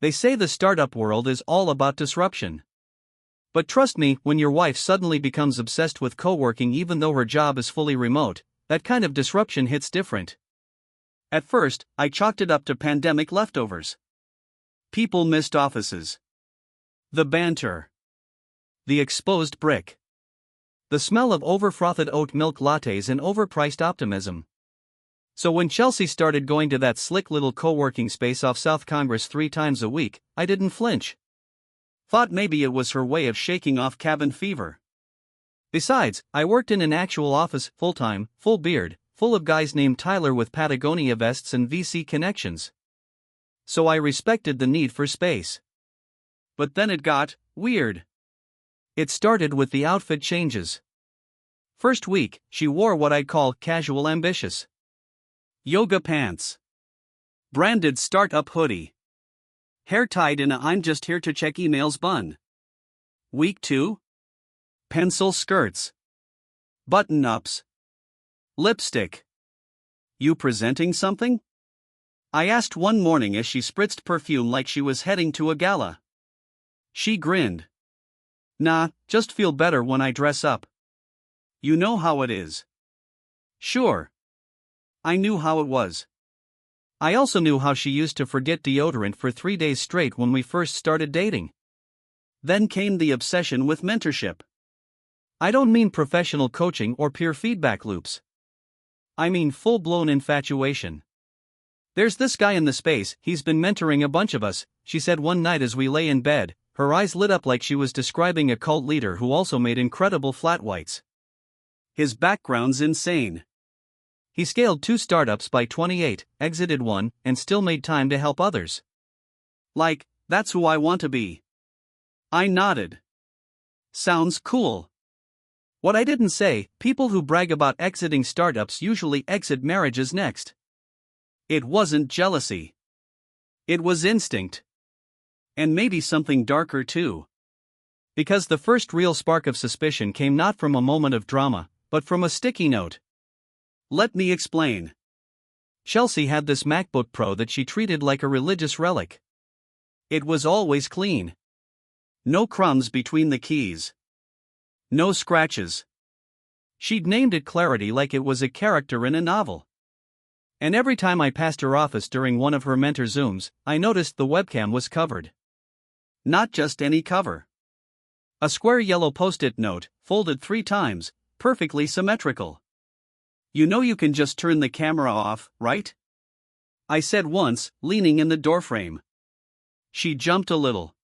They say the startup world is all about disruption. But trust me, when your wife suddenly becomes obsessed with co-working even though her job is fully remote, that kind of disruption hits different. At first, I chalked it up to pandemic leftovers. People missed offices. The banter. The exposed brick. The smell of over-frothed oat milk lattes and overpriced optimism. So when Chelsea started going to that slick little co-working space off South Congress 3 times a week, I didn't flinch. Thought maybe it was her way of shaking off cabin fever. Besides, I worked in an actual office, full-time, full beard, full of guys named Tyler with Patagonia vests and VC connections. So I respected the need for space. But then it got weird. It started with the outfit changes. First week, she wore what I'd call casual ambitious. Yoga pants. Branded startup hoodie. Hair tied in a "I'm just here to check emails" bun. Week 2? Pencil skirts. Button-ups. Lipstick. You presenting something? I asked one morning as she spritzed perfume like she was heading to a gala. She grinned. Nah, just feel better when I dress up. You know how it is. Sure. I knew how it was. I also knew how she used to forget deodorant for 3 days straight when we first started dating. Then came the obsession with mentorship. I don't mean professional coaching or peer feedback loops. I mean full-blown infatuation. There's this guy in the space, he's been mentoring a bunch of us, she said one night as we lay in bed, her eyes lit up like she was describing a cult leader who also made incredible flat whites. His background's insane. He scaled 2 startups by 28, exited 1, and still made time to help others. Like, that's who I want to be. I nodded. Sounds cool. What I didn't say, people who brag about exiting startups usually exit marriages next. It wasn't jealousy. It was instinct. And maybe something darker too. Because the first real spark of suspicion came not from a moment of drama, but from a sticky note. Let me explain. Chelsea had this MacBook Pro that she treated like a religious relic. It was always clean. No crumbs between the keys. No scratches. She'd named it Clarity like it was a character in a novel. And every time I passed her office during one of her mentor Zooms, I noticed the webcam was covered. Not just any cover. A square yellow post-it note, folded 3 times, perfectly symmetrical. You know you can just turn the camera off, right? I said once, leaning in the doorframe. She jumped a little.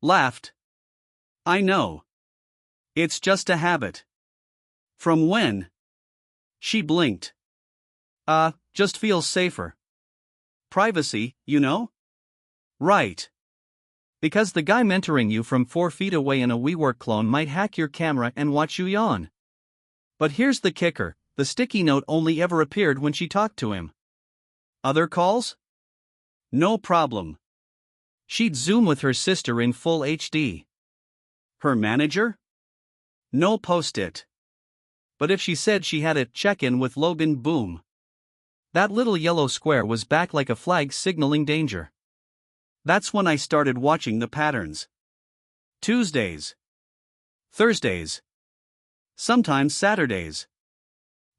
Laughed. I know. It's just a habit. From when? She blinked. Just feels safer. Privacy, you know? Right. Because the guy mentoring you from 4 feet away in a WeWork clone might hack your camera and watch you yawn. But here's the kicker, the sticky note only ever appeared when she talked to him. Other calls? No problem. She'd Zoom with her sister in full HD. Her manager? No post-it. But if she said she had a check-in with Logan, boom. That little yellow square was back like a flag signaling danger. That's when I started watching the patterns. Tuesdays. Thursdays. Sometimes Saturdays.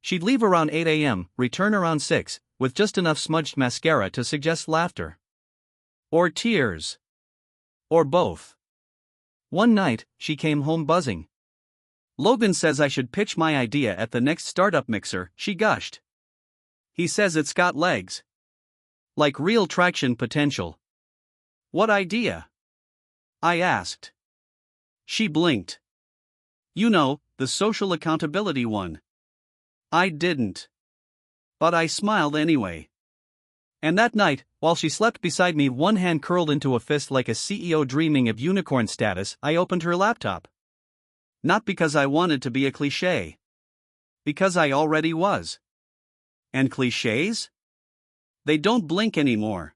She'd leave around 8 a.m., return around 6, with just enough smudged mascara to suggest laughter. Or tears. Or both. One night, she came home buzzing. Logan says I should pitch my idea at the next startup mixer, she gushed. He says it's got legs. Like real traction potential. What idea? I asked. She blinked. You know, the social accountability one. I didn't. But I smiled anyway. And that night, while she slept beside me, one hand curled into a fist like a CEO dreaming of unicorn status, I opened her laptop. Not because I wanted to be a cliché. Because I already was. And clichés? They don't blink anymore.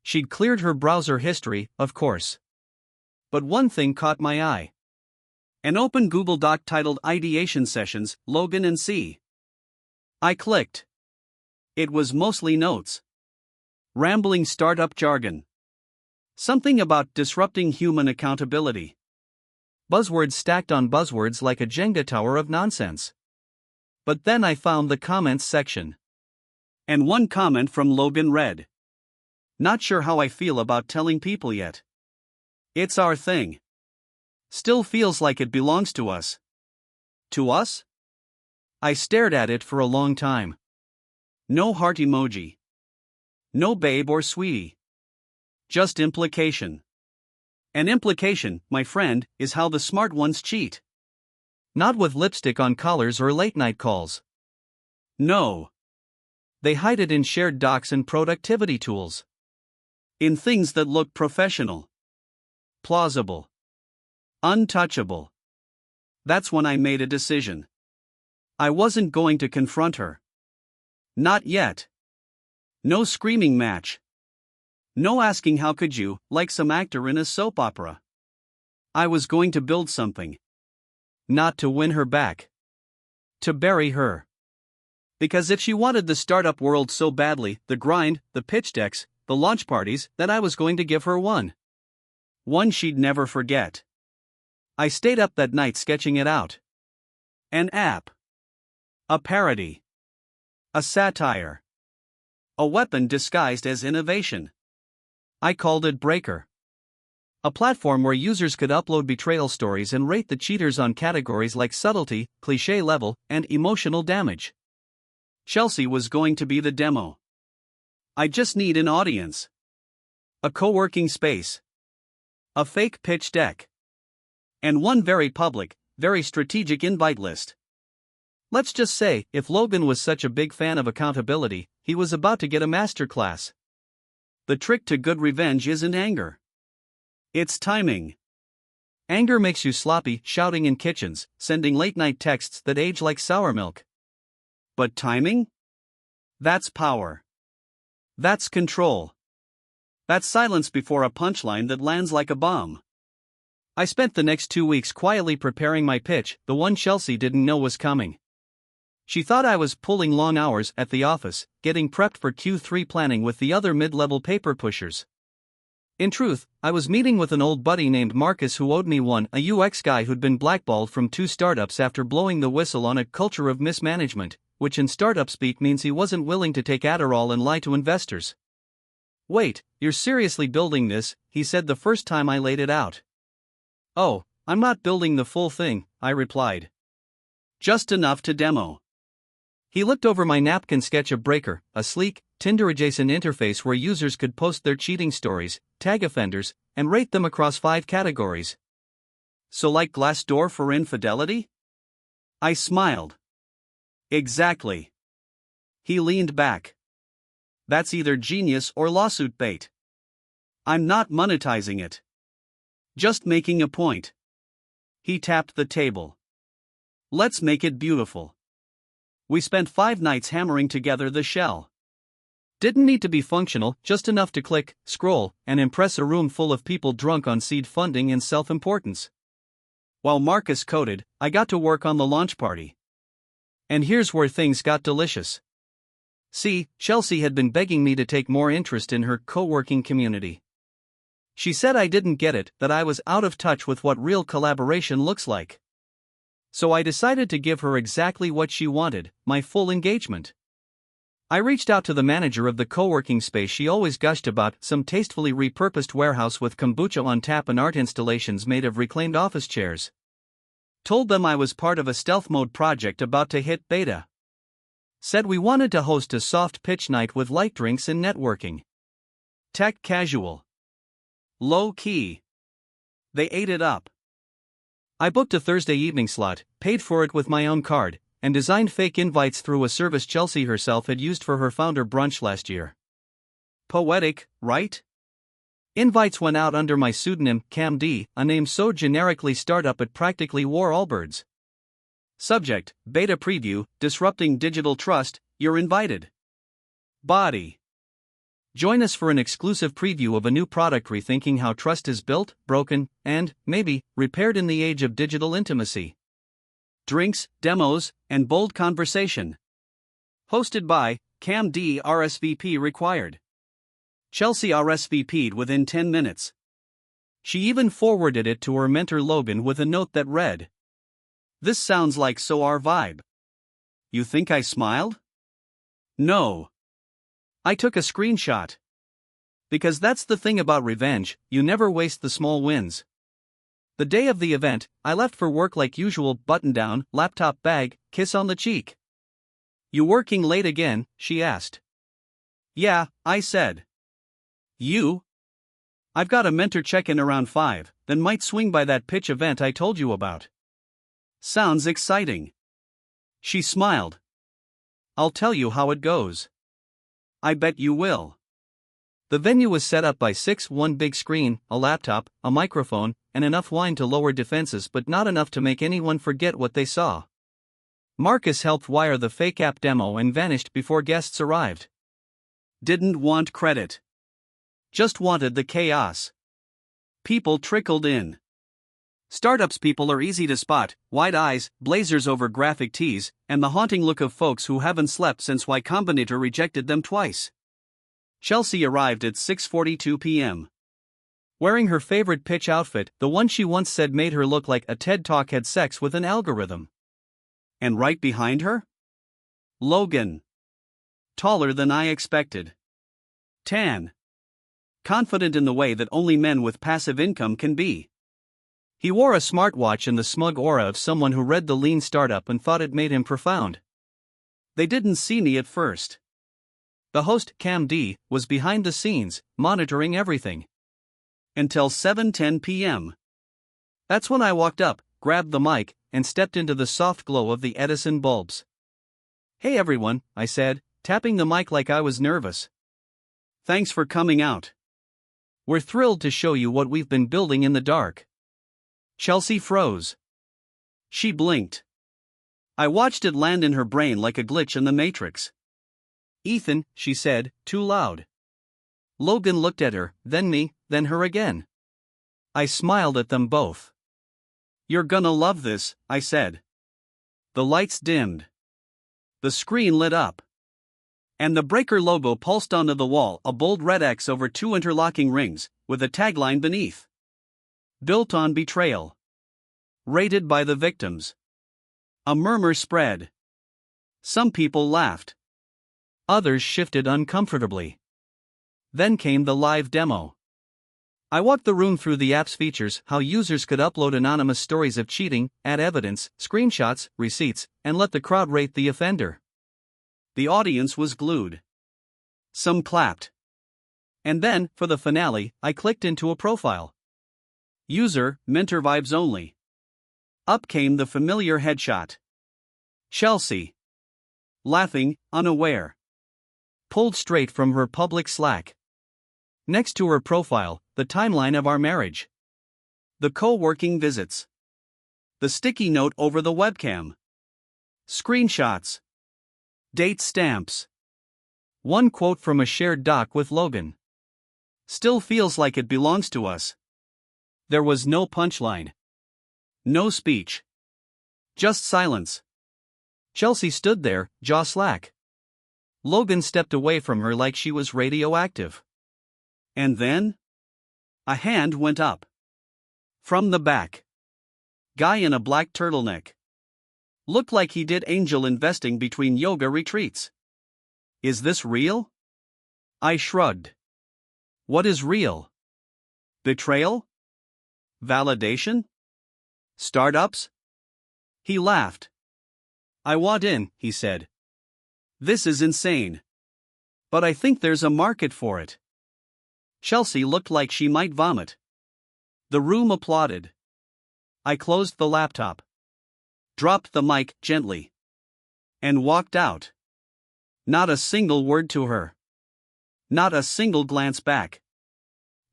She'd cleared her browser history, of course. But one thing caught my eye. An open Google Doc titled Ideation Sessions, Logan and C. I clicked. It was mostly notes. Rambling startup jargon. Something about disrupting human accountability. Buzzwords stacked on buzzwords like a Jenga tower of nonsense. But then I found the comments section. And one comment from Logan read, "Not sure how I feel about telling people yet. It's our thing. Still feels like it belongs to us." To us? I stared at it for a long time. No heart emoji. No babe or sweetie. Just implication. An implication, my friend, is how the smart ones cheat. Not with lipstick on collars or late-night calls. No. They hide it in shared docs and productivity tools. In things that look professional. Plausible. Untouchable. That's when I made a decision. I wasn't going to confront her. Not yet. No screaming match. No asking how could you, like some actor in a soap opera. I was going to build something. Not to win her back. To bury her. Because if she wanted the startup world so badly, the grind, the pitch decks, the launch parties, then I was going to give her one. One she'd never forget. I stayed up that night sketching it out. An app. A parody. A satire. A weapon disguised as innovation. I called it Breaker. A platform where users could upload betrayal stories and rate the cheaters on categories like subtlety, cliché level, and emotional damage. Chelsea was going to be the demo. I just need an audience. A co-working space. A fake pitch deck. And one very public, very strategic invite list. Let's just say, if Logan was such a big fan of accountability, he was about to get a masterclass. The trick to good revenge isn't anger. It's timing. Anger makes you sloppy, shouting in kitchens, sending late-night texts that age like sour milk. But timing? That's power. That's control. That's silence before a punchline that lands like a bomb. I spent the next 2 weeks quietly preparing my pitch, the one Chelsea didn't know was coming. She thought I was pulling long hours at the office, getting prepped for Q3 planning with the other mid-level paper pushers. In truth, I was meeting with an old buddy named Marcus who owed me one, a UX guy who'd been blackballed from 2 startups after blowing the whistle on a culture of mismanagement, which in startup speak means he wasn't willing to take Adderall and lie to investors. "Wait, you're seriously building this," he said the first time I laid it out. "Oh, I'm not building the full thing," I replied. "Just enough to demo." He looked over my napkin sketch of Breaker, a sleek, Tinder-adjacent interface where users could post their cheating stories, tag offenders, and rate them across 5 categories. So like Glassdoor for infidelity? I smiled. Exactly. He leaned back. That's either genius or lawsuit bait. I'm not monetizing it. Just making a point. He tapped the table. Let's make it beautiful. We spent 5 nights hammering together the shell. Didn't need to be functional, just enough to click, scroll, and impress a room full of people drunk on seed funding and self-importance. While Marcus coded, I got to work on the launch party. And here's where things got delicious. See, Chelsea had been begging me to take more interest in her co-working community. She said I didn't get it, that I was out of touch with what real collaboration looks like. So I decided to give her exactly what she wanted, my full engagement. I reached out to the manager of the co-working space she always gushed about, some tastefully repurposed warehouse with kombucha on tap and art installations made of reclaimed office chairs. Told them I was part of a stealth mode project about to hit beta. Said we wanted to host a soft pitch night with light drinks and networking. Tech casual. Low key. They ate it up. I booked a Thursday evening slot, paid for it with my own card, and designed fake invites through a service Chelsea herself had used for her founder brunch last year. Poetic, right? Invites went out under my pseudonym, Cam D, a name so generically startup it practically wore Allbirds. Subject, beta preview, disrupting digital trust, you're invited. Body. Join us for an exclusive preview of a new product rethinking how trust is built, broken, and, maybe, repaired in the age of digital intimacy. Drinks, demos, and bold conversation. Hosted by Cam D. RSVP required. Chelsea RSVP'd within 10 minutes. She even forwarded it to her mentor Logan with a note that read, "This sounds like so our vibe." You think I smiled? No. I took a screenshot. Because that's the thing about revenge, you never waste the small wins. The day of the event, I left for work like usual, button down, laptop bag, kiss on the cheek. "You working late again?" she asked. "Yeah," I said. "You?" "I've got a mentor check-in around 5, then might swing by that pitch event I told you about." "Sounds exciting." She smiled. "I'll tell you how it goes." "I bet you will." The venue was set up by 6, one big screen, a laptop, a microphone, and enough wine to lower defenses, but not enough to make anyone forget what they saw. Marcus helped wire the fake app demo and vanished before guests arrived. Didn't want credit. Just wanted the chaos. People trickled in. Startups people are easy to spot: wide eyes, blazers over graphic tees, and the haunting look of folks who haven't slept since Y Combinator rejected them twice. Chelsea arrived at 6:42 p.m. Wearing her favorite pitch outfit, the one she once said made her look like a TED Talk had sex with an algorithm. And right behind her? Logan. Taller than I expected. Tan. Confident in the way that only men with passive income can be. He wore a smartwatch and the smug aura of someone who read the Lean Startup and thought it made him profound. They didn't see me at first. The host, Cam D, was behind the scenes, monitoring everything. Until 7:10 p.m. That's when I walked up, grabbed the mic, and stepped into the soft glow of the Edison bulbs. "Hey everyone," I said, tapping the mic like I was nervous. "Thanks for coming out. We're thrilled to show you what we've been building in the dark." Chelsea froze. She blinked. I watched it land in her brain like a glitch in the Matrix. "Ethan," she said, too loud. Logan looked at her, then me, then her again. I smiled at them both. "You're gonna love this," I said. The lights dimmed. The screen lit up. And the Breaker logo pulsed onto the wall, a bold red X over 2 interlocking rings, with a tagline beneath. "Built on betrayal. Rated by the victims." A murmur spread. Some people laughed. Others shifted uncomfortably. Then came the live demo. I walked the room through the app's features: how users could upload anonymous stories of cheating, add evidence, screenshots, receipts, and let the crowd rate the offender. The audience was glued. Some clapped. And then, for the finale, I clicked into a profile. User, mentor vibes only. Up came the familiar headshot. Chelsea. Laughing, unaware. Pulled straight from her public Slack. Next to her profile, the timeline of our marriage. The co-working visits. The sticky note over the webcam. Screenshots. Date stamps. One quote from a shared doc with Logan. "Still feels like it belongs to us." There was no punchline. No speech. Just silence. Chelsea stood there, jaw slack. Logan stepped away from her like she was radioactive. And then? A hand went up. From the back. Guy in a black turtleneck. Looked like he did angel investing between yoga retreats. "Is this real?" I shrugged. "What is real? Betrayal? Validation? Startups?" He laughed. "I want in," he said. "This is insane. But I think there's a market for it." Chelsea looked like she might vomit. The room applauded. I closed the laptop. Dropped the mic gently. And walked out. Not a single word to her. Not a single glance back.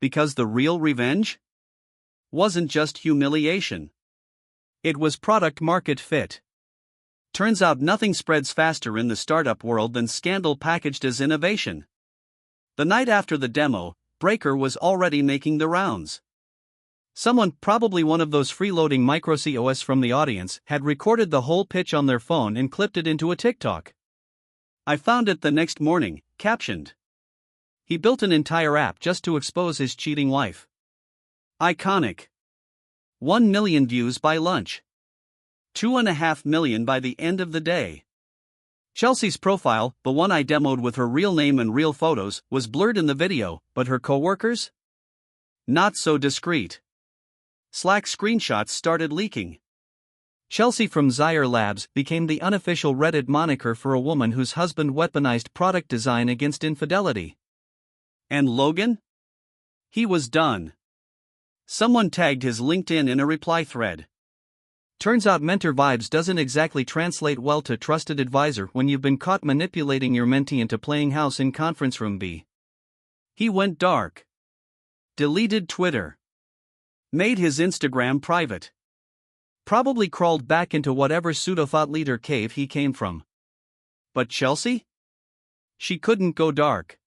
Because the real revenge wasn't just humiliation. It was product market fit. Turns out nothing spreads faster in the startup world than scandal packaged as innovation. The night after the demo, Breaker was already making the rounds. Someone, probably one of those freeloading micro COS from the audience, had recorded the whole pitch on their phone and clipped it into a TikTok. I found it the next morning, captioned, He built an entire app just to expose his cheating wife. Iconic. 1 million views by lunch. 2.5 million by the end of the day. Chelsea's profile, the one I demoed with her real name and real photos, was blurred in the video, but her coworkers? Not so discreet. Slack screenshots started leaking. Chelsea from Zaire Labs became the unofficial Reddit moniker for a woman whose husband weaponized product design against infidelity. And Logan? He was done. Someone tagged his LinkedIn in a reply thread. Turns out mentor vibes doesn't exactly translate well to trusted advisor when you've been caught manipulating your mentee into playing house in conference room B. He went dark. Deleted Twitter. Made his Instagram private. Probably crawled back into whatever pseudo-thought leader cave he came from. But Chelsea? She couldn't go dark.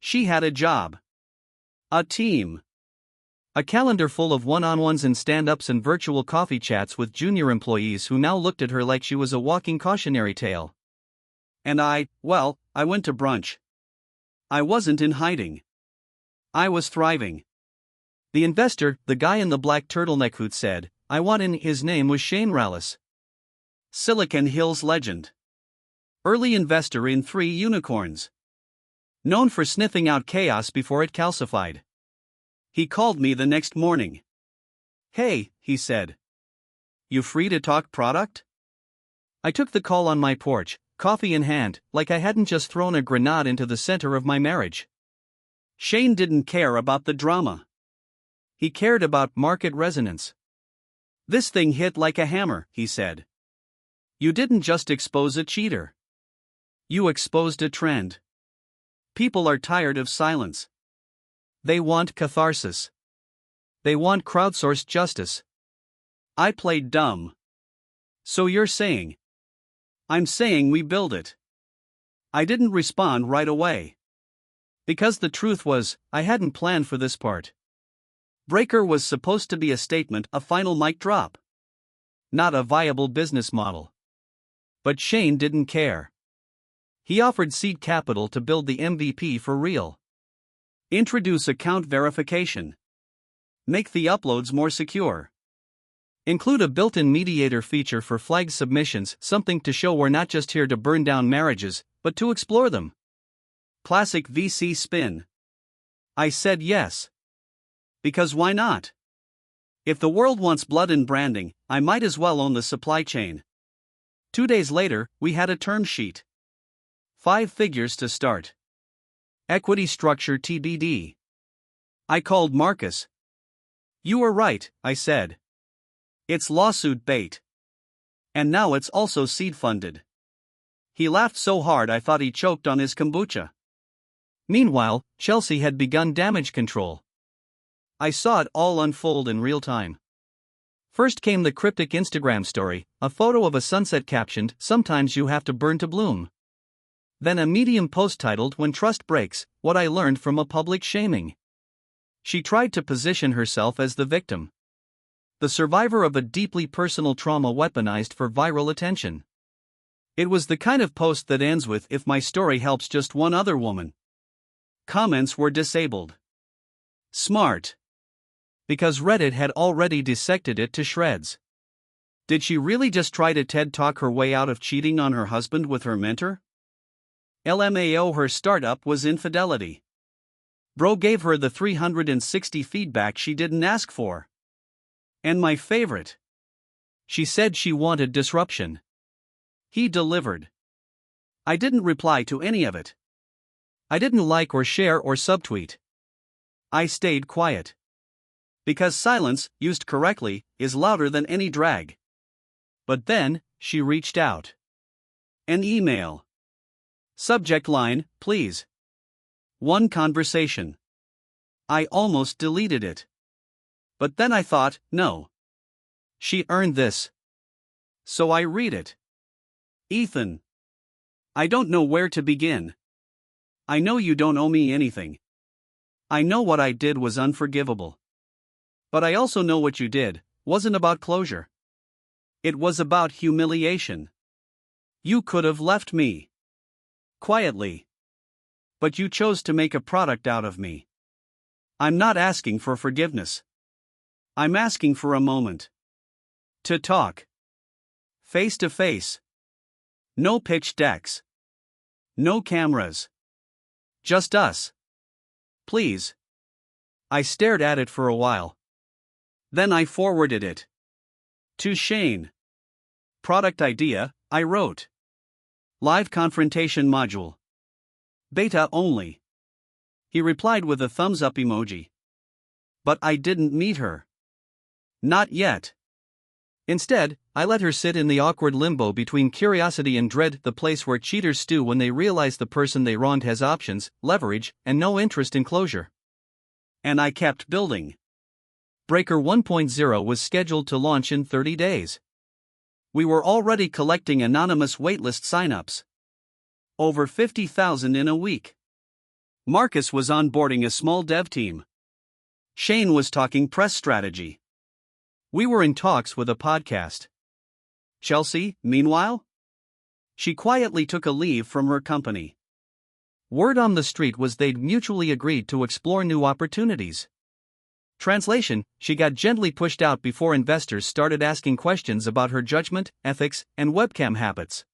She had a job. A team. A calendar full of one-on-ones and stand-ups and virtual coffee chats with junior employees who now looked at her like she was a walking cautionary tale. And I went to brunch. I wasn't in hiding. I was thriving. The investor, the guy in the black turtleneck hood, said, I want in. His name was Shane Rallis. Silicon Hills legend. Early investor in 3 unicorns. Known for sniffing out chaos before it calcified. He called me the next morning. Hey, he said. You free to talk product? I took the call on my porch, coffee in hand, like I hadn't just thrown a grenade into the center of my marriage. Shane didn't care about the drama. He cared about market resonance. This thing hit like a hammer, he said. You didn't just expose a cheater. You exposed a trend. People are tired of silence. They want catharsis. They want crowdsourced justice. I played dumb. So you're saying? I'm saying we build it. I didn't respond right away. Because the truth was, I hadn't planned for this part. Breaker was supposed to be a statement, a final mic drop. Not a viable business model. But Shane didn't care. He offered seed capital to build the MVP for real. Introduce account verification. Make the uploads more secure. Include a built-in mediator feature for flag submissions, something to show we're not just here to burn down marriages, but to explore them. Classic VC spin. I said yes. Because why not? If the world wants blood in branding, I might as well own the supply chain. 2 days later, we had a term sheet. 5 figures to start. Equity structure TBD. I called Marcus. You were right, I said. It's lawsuit bait. And now it's also seed funded. He laughed so hard I thought he choked on his kombucha. Meanwhile, Chelsea had begun damage control. I saw it all unfold in real time. First came the cryptic Instagram story, a photo of a sunset captioned, "Sometimes you have to burn to bloom." Then a Medium post titled, "When Trust Breaks, What I Learned from a Public Shaming." She tried to position herself as the victim. The survivor of a deeply personal trauma weaponized for viral attention. It was the kind of post that ends with, "If my story helps just one other woman." Comments were disabled. Smart. Because Reddit had already dissected it to shreds. Did she really just try to TED Talk her way out of cheating on her husband with her mentor? LMAO, her startup was Infidelity. Bro gave her the 360 feedback she didn't ask for. And my favorite. She said she wanted disruption. He delivered. I didn't reply to any of it. I didn't like or share or subtweet. I stayed quiet. Because silence, used correctly, is louder than any drag. But then, she reached out. An email. Subject line, "Please. One conversation." I almost deleted it. But then I thought, no. She earned this. So I read it. Ethan. I don't know where to begin. I know you don't owe me anything. I know what I did was unforgivable. But I also know what you did wasn't about closure. It was about humiliation. You could have left me. Quietly. But you chose to make a product out of me. I'm not asking for forgiveness. I'm asking for a moment. To talk. Face to face. No pitch decks. No cameras. Just us. Please. I stared at it for a while. Then I forwarded it. To Shane. Product idea, I wrote. Live confrontation module. Beta only. He replied with a thumbs up emoji. But I didn't meet her. Not yet. Instead, I let her sit in the awkward limbo between curiosity and dread, the place where cheaters stew when they realize the person they wronged has options, leverage, and no interest in closure. And I kept building. Breaker 1.0 was scheduled to launch in 30 days. We were already collecting anonymous waitlist signups. Over 50,000 in a week. Marcus was onboarding a small dev team. Shane was talking press strategy. We were in talks with a podcast. Chelsea, meanwhile? She quietly took a leave from her company. Word on the street was they'd mutually agreed to explore new opportunities. Translation: she got gently pushed out before investors started asking questions about her judgment, ethics, and webcam habits.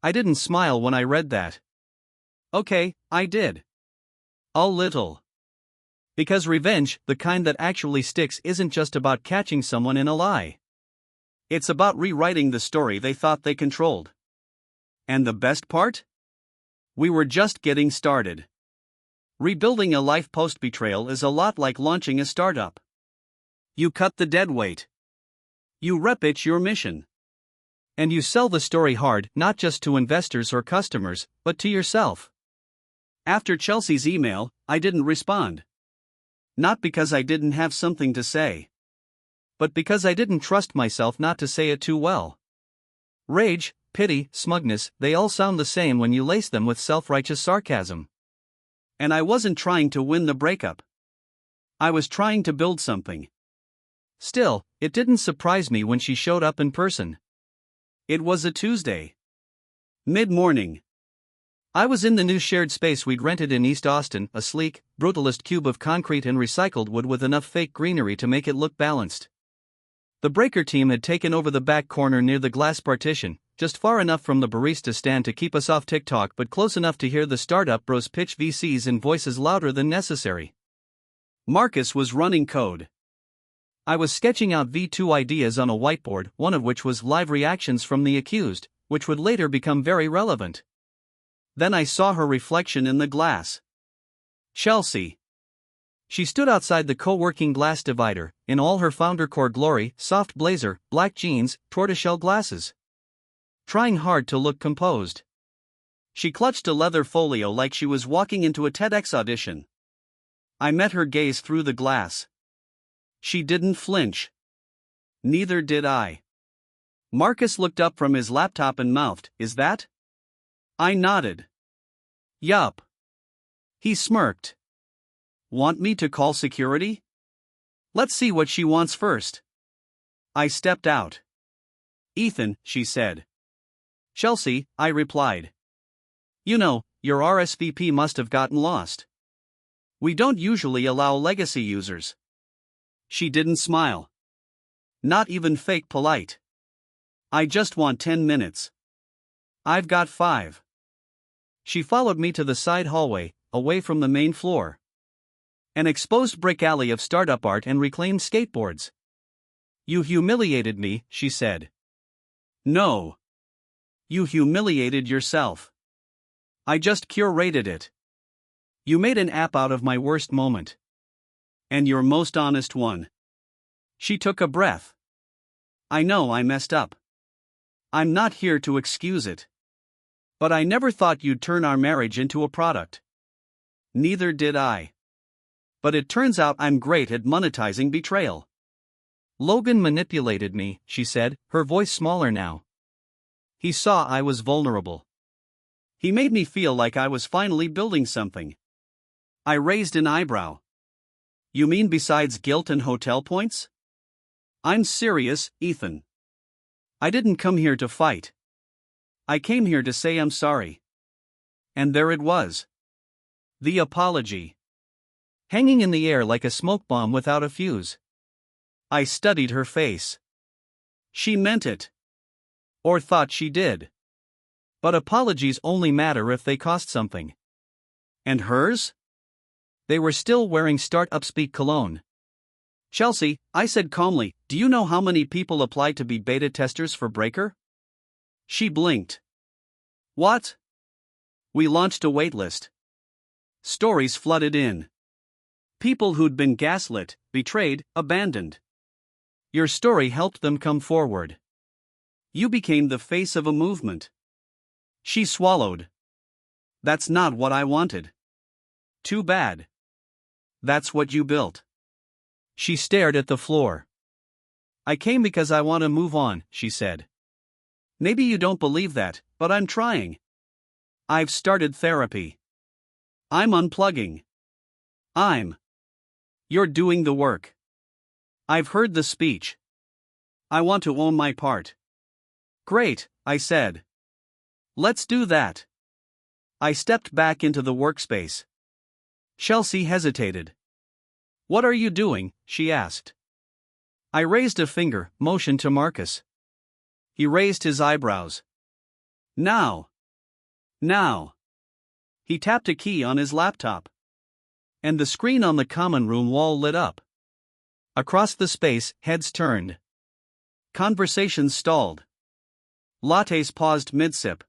I didn't smile when I read that. Okay, I did. A little. Because revenge, the kind that actually sticks, isn't just about catching someone in a lie. It's about rewriting the story they thought they controlled. And the best part? We were just getting started. Rebuilding a life post-betrayal is a lot like launching a startup. You cut the dead weight. You repitch your mission. And you sell the story hard, not just to investors or customers, but to yourself. After Chelsea's email, I didn't respond. Not because I didn't have something to say, but because I didn't trust myself not to say it too well. Rage, pity, smugness, they all sound the same when you lace them with self-righteous sarcasm. And I wasn't trying to win the breakup. I was trying to build something. Still, it didn't surprise me when she showed up in person. It was a Tuesday. Mid-morning. I was in the new shared space we'd rented in East Austin, a sleek, brutalist cube of concrete and recycled wood with enough fake greenery to make it look balanced. The breaker team had taken over the back corner near the glass partition, just far enough from the barista stand to keep us off TikTok but close enough to hear the startup bros pitch VCs in voices louder than necessary. Marcus was running code. I was sketching out V2 ideas on a whiteboard, one of which was live reactions from the accused, which would later become very relevant. Then I saw her reflection in the glass. Chelsea. She stood outside the co-working glass divider, in all her founder core glory, soft blazer, black jeans, tortoiseshell glasses. Trying hard to look composed. She clutched a leather folio like she was walking into a TEDx audition. I met her gaze through the glass. She didn't flinch. Neither did I. Marcus looked up from his laptop and mouthed, "Is that?" I nodded. Yup. He smirked. Want me to call security? Let's see what she wants first. I stepped out. Ethan, she said. Chelsea, I replied. You know, your RSVP must have gotten lost. We don't usually allow legacy users. She didn't smile. Not even fake polite. I just want 10 minutes. I've got 5. She followed me to the side hallway, away from the main floor. An exposed brick alley of startup art and reclaimed skateboards. You humiliated me, she said. No. You humiliated yourself. I just curated it. You made an app out of my worst moment. And your most honest one. She took a breath. I know I messed up. I'm not here to excuse it. But I never thought you'd turn our marriage into a product. Neither did I. But it turns out I'm great at monetizing betrayal. Logan manipulated me, she said, her voice smaller now. He saw I was vulnerable. He made me feel like I was finally building something. I raised an eyebrow. You mean besides guilt and hotel points? I'm serious, Ethan. I didn't come here to fight. I came here to say I'm sorry. And there it was. The apology. Hanging in the air like a smoke bomb without a fuse. I studied her face. She meant it. Or thought she did. But apologies only matter if they cost something. And hers? They were still wearing start-up speak cologne. Chelsea, I said calmly, do you know how many people applied to be beta testers for Breaker? She blinked. What? We launched a waitlist. Stories flooded in. People who'd been gaslit, betrayed, abandoned. Your story helped them come forward. You became the face of a movement. She swallowed. That's not what I wanted. Too bad. That's what you built. She stared at the floor. I came because I want to move on, she said. Maybe you don't believe that, but I'm trying. I've started therapy. I'm unplugging. You're doing the work. I've heard the speech. I want to own my part. Great, I said. Let's do that. I stepped back into the workspace. Chelsea hesitated. What are you doing? She asked. I raised a finger, motioned to Marcus. He raised his eyebrows. Now. He tapped a key on his laptop. And the screen on the common room wall lit up. Across the space, heads turned. Conversations stalled. Lattes paused mid-sip.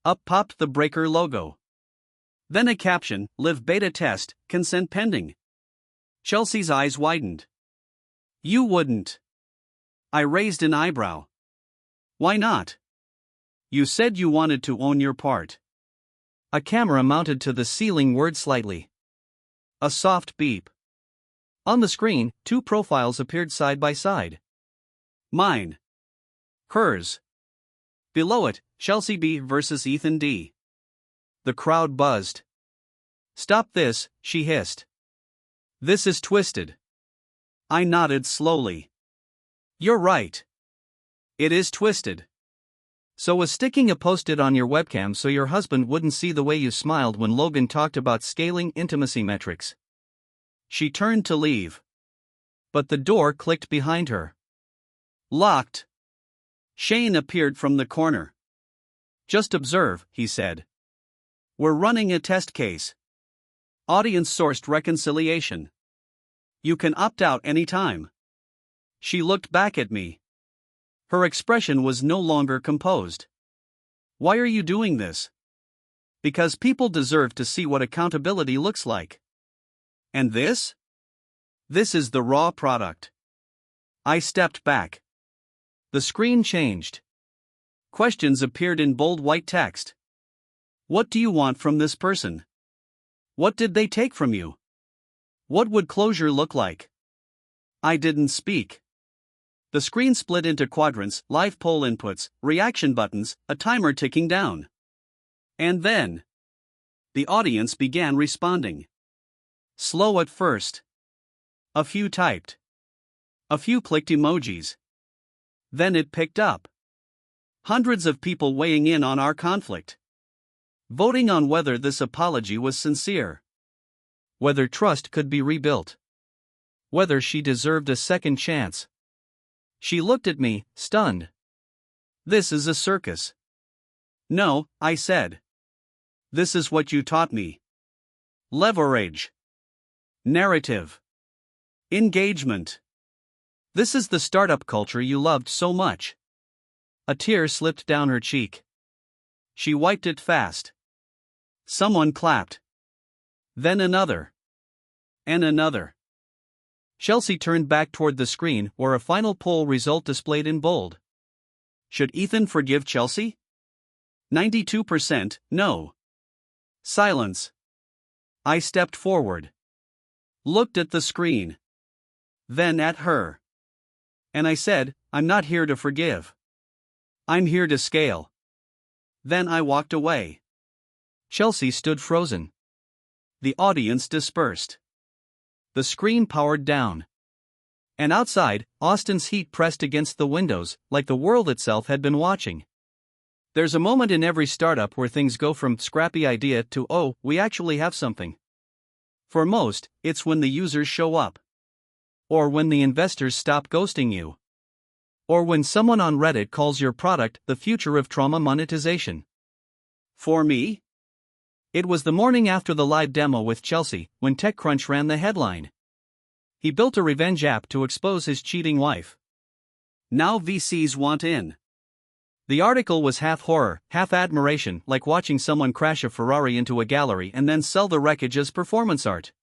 Up popped the Breaker logo. Then a caption, Live beta test, consent pending. Chelsea's eyes widened. You wouldn't. I raised an eyebrow. Why not? You said you wanted to own your part. A camera mounted to the ceiling whirred slightly. A soft beep. On the screen, two profiles appeared side by side. Mine. Hers. Below it, Chelsea B versus Ethan D. The crowd buzzed. Stop this, she hissed. This is twisted. I nodded slowly. You're right. It is twisted. So was sticking a post-it on your webcam so your husband wouldn't see the way you smiled when Logan talked about scaling intimacy metrics. She turned to leave. But the door clicked behind her. Locked. Shane appeared from the corner. Just observe, he said. We're running a test case. Audience-sourced reconciliation. You can opt out anytime. She looked back at me. Her expression was no longer composed. Why are you doing this? Because people deserve to see what accountability looks like. And this? This is the raw product. I stepped back. The screen changed. Questions appeared in bold white text. What do you want from this person? What did they take from you? What would closure look like? I didn't speak. The screen split into quadrants, live poll inputs, reaction buttons, a timer ticking down. And then, the audience began responding. Slow at first. A few typed. A few clicked emojis. Then it picked up. Hundreds of people weighing in on our conflict. Voting on whether this apology was sincere. Whether trust could be rebuilt. Whether she deserved a second chance. She looked at me, stunned. This is a circus. No, I said. This is what you taught me. Leverage. Narrative. Engagement. This is the startup culture you loved so much. A tear slipped down her cheek. She wiped it fast. Someone clapped. Then another. And another. Chelsea turned back toward the screen where a final poll result displayed in bold. Should Ethan forgive Chelsea? 92% no. Silence. I stepped forward. Looked at the screen. Then at her. And I said, I'm not here to forgive. I'm here to scale. Then I walked away. Chelsea stood frozen. The audience dispersed. The screen powered down. And outside, Austin's heat pressed against the windows, like the world itself had been watching. There's a moment in every startup where things go from scrappy idea to, oh, we actually have something. For most, it's when the users show up. Or when the investors stop ghosting you. Or when someone on Reddit calls your product the future of trauma monetization. For me, it was the morning after the live demo with Chelsea, when TechCrunch ran the headline. He built a revenge app to expose his cheating wife. Now VCs want in. The article was half horror, half admiration, like watching someone crash a Ferrari into a gallery and then sell the wreckage as performance art.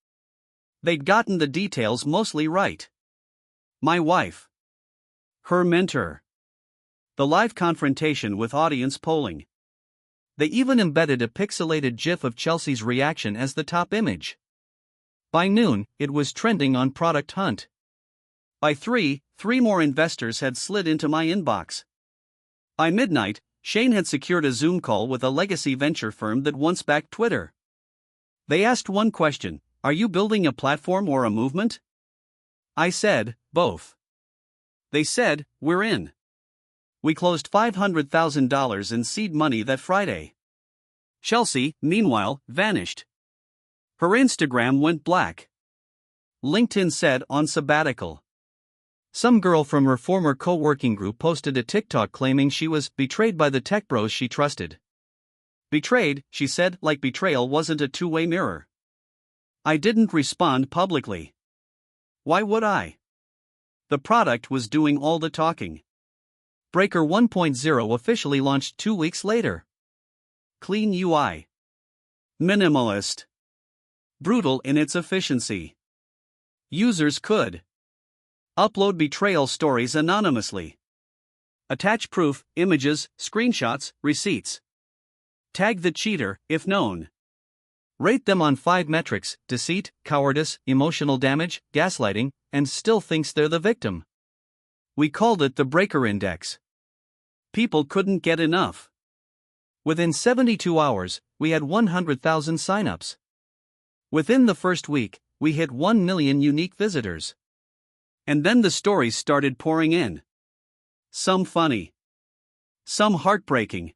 They'd gotten the details mostly right. My wife. Her mentor. The live confrontation with audience polling. They even embedded a pixelated GIF of Chelsea's reaction as the top image. By noon, it was trending on Product Hunt. By 3 more investors had slid into my inbox. By midnight, Shane had secured a Zoom call with a legacy venture firm that once backed Twitter. They asked one question: are you building a platform or a movement? I said, both. They said, we're in. We closed $500,000 in seed money that Friday. Chelsea, meanwhile, vanished. Her Instagram went black. LinkedIn said on sabbatical. Some girl from her former co-working group posted a TikTok claiming she was betrayed by the tech bros she trusted. Betrayed, she said, like betrayal wasn't a two-way mirror. I didn't respond publicly. Why would I? The product was doing all the talking. Breaker 1.0 officially launched 2 weeks later. Clean UI. Minimalist. Brutal in its efficiency. Users could upload betrayal stories anonymously. Attach proof, images, screenshots, receipts. Tag the cheater, if known. Rate them on 5 metrics: deceit, cowardice, emotional damage, gaslighting, and still thinks they're the victim. We called it the Breaker Index. People couldn't get enough. Within 72 hours, we had 100,000 signups. Within the first week, we hit 1 million unique visitors. And then the stories started pouring in. Some funny. Some heartbreaking.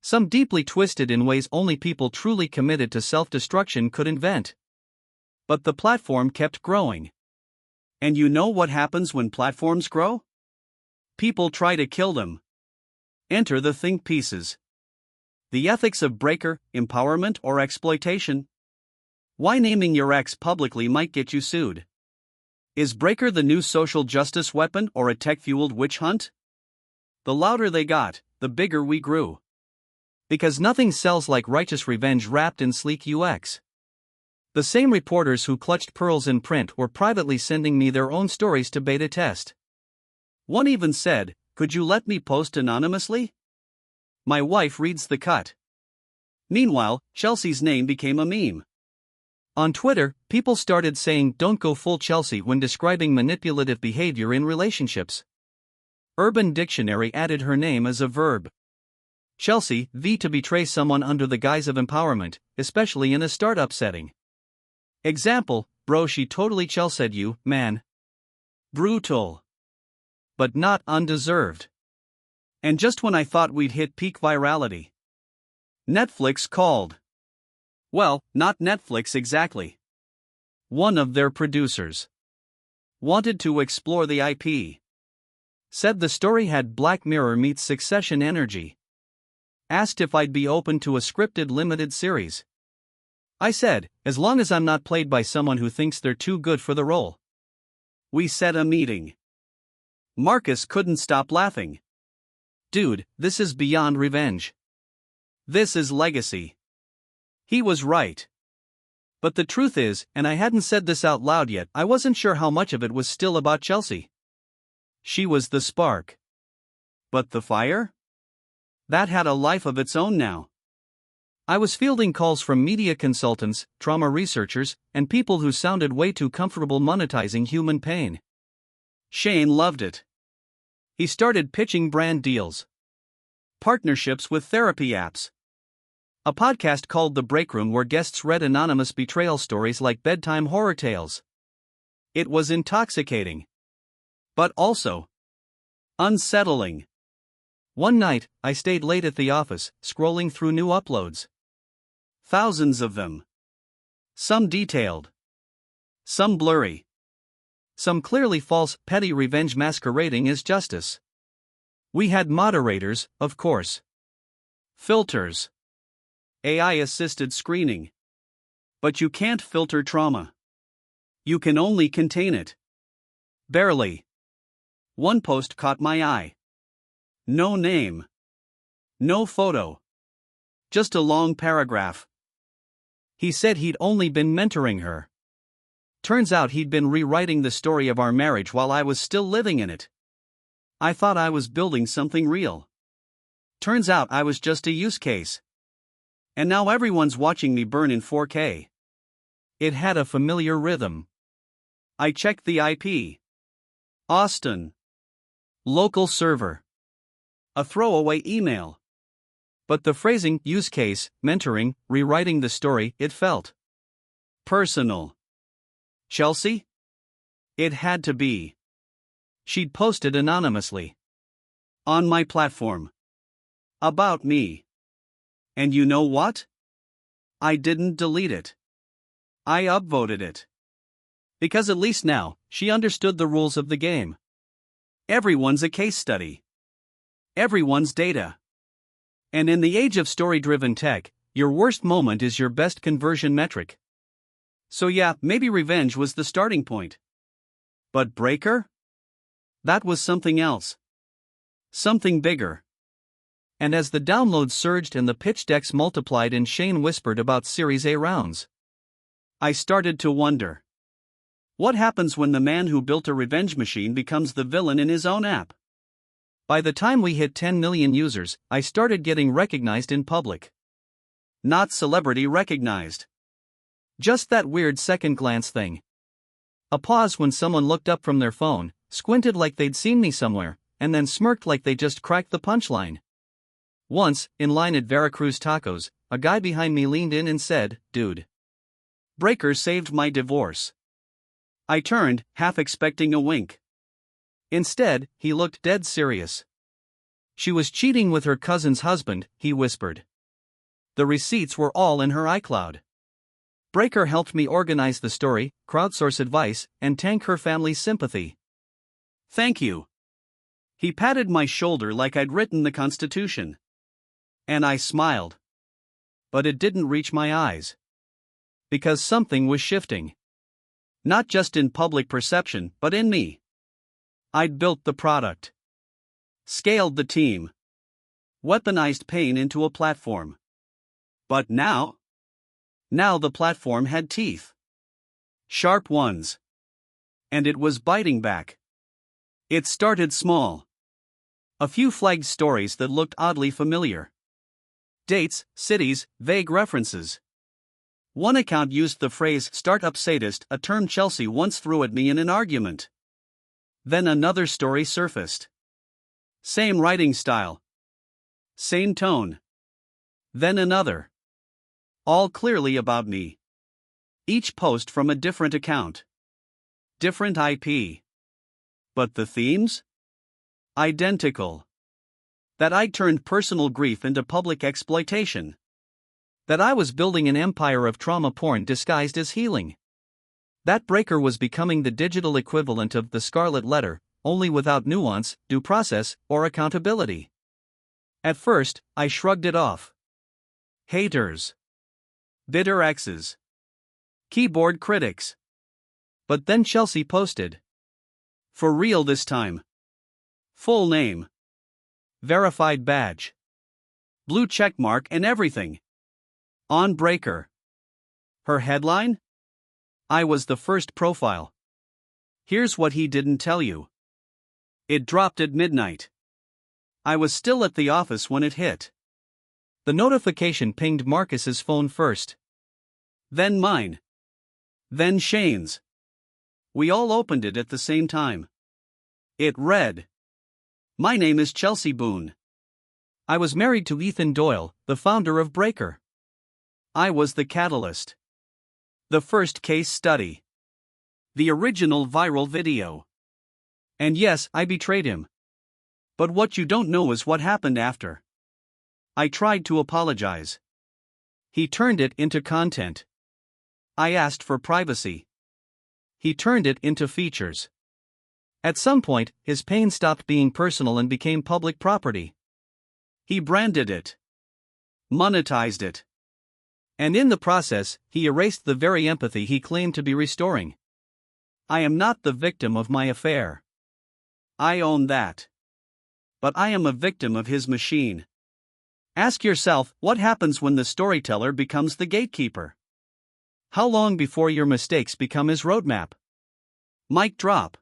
Some deeply twisted in ways only people truly committed to self-destruction could invent. But the platform kept growing. And you know what happens when platforms grow? People try to kill them. Enter the think pieces. The ethics of Breaker, empowerment or exploitation? Why naming your ex publicly might get you sued? Is Breaker the new social justice weapon or a tech-fueled witch hunt? The louder they got, the bigger we grew. Because nothing sells like righteous revenge wrapped in sleek UX. The same reporters who clutched pearls in print were privately sending me their own stories to beta test. One even said, "Could you let me post anonymously?" My wife reads the cut. Meanwhile, Chelsea's name became a meme. On Twitter, people started saying "don't go full Chelsea" when describing manipulative behavior in relationships. Urban Dictionary added her name as a verb. Chelsea, to betray someone under the guise of empowerment, especially in a startup setting. Example: bro, she totally Chelsea'd you, man. Brutal. But not undeserved. And just when I thought we'd hit peak virality, Netflix called. Well, not Netflix exactly. One of their producers wanted to explore the IP. Said the story had Black Mirror meets Succession energy. Asked if I'd be open to a scripted limited series. I said, as long as I'm not played by someone who thinks they're too good for the role. We set a meeting. Marcus couldn't stop laughing. Dude, this is beyond revenge. This is legacy. He was right. But the truth is, and I hadn't said this out loud yet, I wasn't sure how much of it was still about Chelsea. She was the spark. But the fire? That had a life of its own now. I was fielding calls from media consultants, trauma researchers, and people who sounded way too comfortable monetizing human pain. Shane loved it. He started pitching brand deals. Partnerships with therapy apps. A podcast called The Break Room where guests read anonymous betrayal stories like bedtime horror tales. It was intoxicating. But also unsettling. One night, I stayed late at the office, scrolling through new uploads. Thousands of them. Some detailed. Some blurry. Some clearly false, petty revenge masquerading as justice. We had moderators, of course. Filters. AI-assisted screening. But you can't filter trauma. You can only contain it. Barely. One post caught my eye. No name. No photo. Just a long paragraph. He said he'd only been mentoring her. Turns out he'd been rewriting the story of our marriage while I was still living in it. I thought I was building something real. Turns out I was just a use case. And now everyone's watching me burn in 4K. It had a familiar rhythm. I checked the IP. Austin. Local server. A throwaway email. But the phrasing, use case, mentoring, rewriting the story, it felt personal. Chelsea? It had to be. She'd posted anonymously. On my platform. About me. And you know what? I didn't delete it. I upvoted it. Because at least now, she understood the rules of the game. Everyone's a case study. Everyone's data. And in the age of story-driven tech, your worst moment is your best conversion metric. So yeah, maybe revenge was the starting point. But breaker? That was something else. Something bigger. And as the downloads surged and the pitch decks multiplied and Shane whispered about Series A rounds, I started to wonder. What happens when the man who built a revenge machine becomes the villain in his own app? By the time we hit 10 million users, I started getting recognized in public. Not celebrity recognized. Just that weird second glance thing. A pause when someone looked up from their phone, squinted like they'd seen me somewhere, and then smirked like they just cracked the punchline. Once, in line at Veracruz Tacos, a guy behind me leaned in and said, "Dude. Breaker saved my divorce." I turned, half expecting a wink. Instead, he looked dead serious. She was cheating with her cousin's husband, he whispered. The receipts were all in her iCloud. Breaker helped me organize the story, crowdsource advice, and tank her family's sympathy. Thank you. He patted my shoulder like I'd written the Constitution. And I smiled. But it didn't reach my eyes. Because something was shifting. Not just in public perception, but in me. I'd built the product. Scaled the team. Weaponized pain into a platform. But now? Now the platform had teeth. Sharp ones. And it was biting back. It started small. A few flagged stories that looked oddly familiar. Dates, cities, vague references. One account used the phrase startup sadist, a term Chelsea once threw at me in an argument. Then another story surfaced. Same writing style. Same tone. Then another. All clearly about me. Each post from a different account. Different IP. But the themes? Identical. That I turned personal grief into public exploitation. That I was building an empire of trauma porn disguised as healing. That Breaker was becoming the digital equivalent of the Scarlet Letter, only without nuance, due process, or accountability. At first, I shrugged it off. Haters. Bitter exes. Keyboard critics. But then Chelsea posted. For real this time. Full name. Verified badge. Blue checkmark and everything. On Breaker. Her headline? I was the first profile. Here's what he didn't tell you. It dropped at midnight. I was still at the office when it hit. The notification pinged Marcus's phone first. Then mine. Then Shane's. We all opened it at the same time. It read. My name is Chelsea Boone. I was married to Ethan Doyle, the founder of Breaker. I was the catalyst. The first case study. The original viral video. And yes, I betrayed him. But what you don't know is what happened after. I tried to apologize. He turned it into content. I asked for privacy. He turned it into features. At some point, his pain stopped being personal and became public property. He branded it. Monetized it. And in the process, he erased the very empathy he claimed to be restoring. I am not the victim of my affair. I own that. But I am a victim of his machine. Ask yourself, what happens when the storyteller becomes the gatekeeper? How long before your mistakes become his roadmap? Mic drop.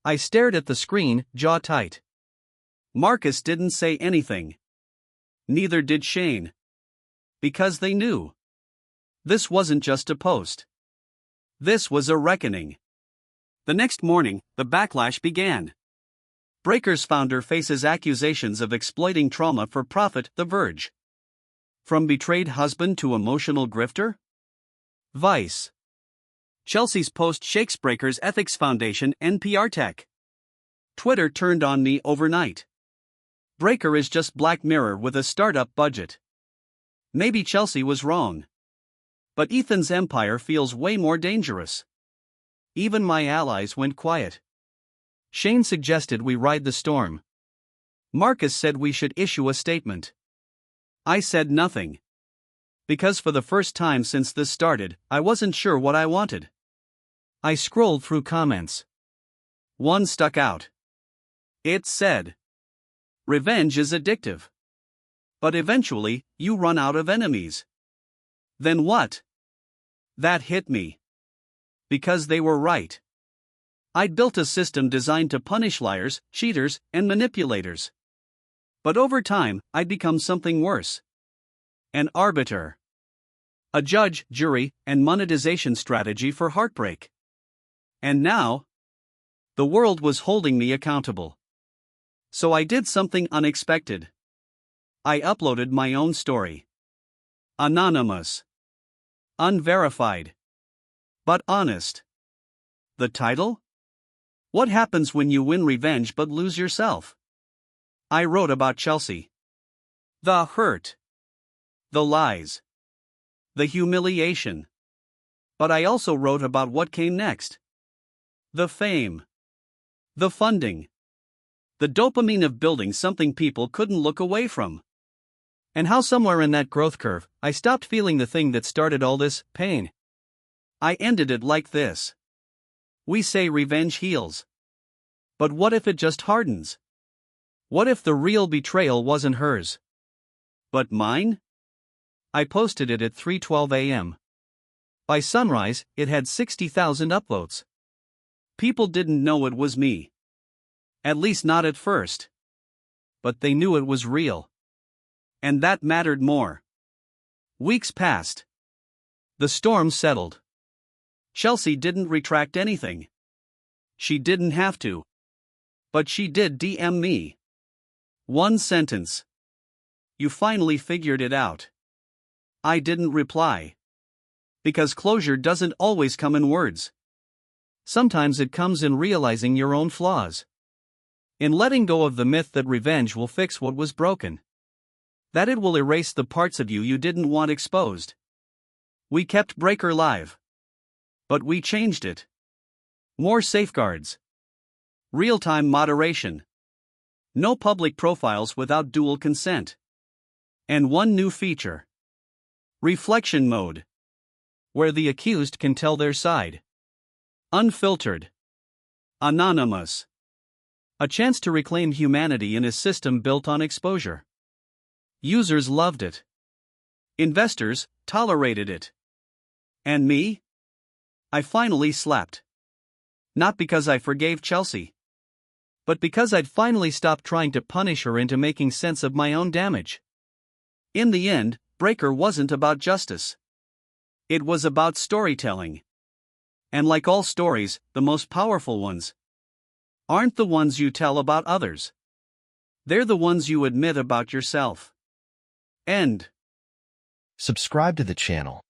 I stared at the screen, jaw tight. Marcus didn't say anything. Neither did Shane. Because they knew. This wasn't just a post. This was a reckoning. The next morning, the backlash began. Breaker's founder faces accusations of exploiting trauma for profit, The Verge. From betrayed husband to emotional grifter? Vice. Chelsea's post shakes Breaker's ethics foundation, NPR Tech. Twitter turned on me overnight. Breaker is just Black Mirror with a startup budget. Maybe Chelsea was wrong. But Ethan's empire feels way more dangerous. Even my allies went quiet. Shane suggested we ride the storm. Marcus said we should issue a statement. I said nothing. Because for the first time since this started, I wasn't sure what I wanted. I scrolled through comments. One stuck out. It said, "Revenge is addictive. But eventually, you run out of enemies." Then what? That hit me. Because they were right. I'd built a system designed to punish liars, cheaters, and manipulators. But over time, I'd become something worse. An arbiter. A judge, jury, and monetization strategy for heartbreak. And now, the world was holding me accountable. So I did something unexpected. I uploaded my own story. Anonymous. Unverified. But honest. The title? What happens when you win revenge but lose yourself? I wrote about Chelsea. The hurt. The lies. The humiliation. But I also wrote about what came next. The fame. The funding. The dopamine of building something people couldn't look away from. And how somewhere in that growth curve, I stopped feeling the thing that started all this pain. I ended it like this. We say revenge heals. But what if it just hardens? What if the real betrayal wasn't hers, but mine? I posted it at 3:12 a.m. By sunrise, it had 60,000 upvotes. People didn't know it was me. At least not at first. But they knew it was real. And that mattered more. Weeks passed. The storm settled. Chelsea didn't retract anything. She didn't have to. But she did DM me. One sentence. You finally figured it out. I didn't reply. Because closure doesn't always come in words. Sometimes it comes in realizing your own flaws. In letting go of the myth that revenge will fix what was broken. That it will erase the parts of you didn't want exposed. We kept Breaker live. But we changed it. More safeguards. Real-time moderation. No public profiles without dual consent. And one new feature. Reflection mode. Where the accused can tell their side. Unfiltered. Anonymous. A chance to reclaim humanity in a system built on exposure. Users loved it. Investors tolerated it. And me? I finally slept. Not because I forgave Chelsea. But because I'd finally stopped trying to punish her into making sense of my own damage. In the end, Breaker wasn't about justice. It was about storytelling. And like all stories, the most powerful ones aren't the ones you tell about others. They're the ones you admit about yourself. End. Subscribe to the channel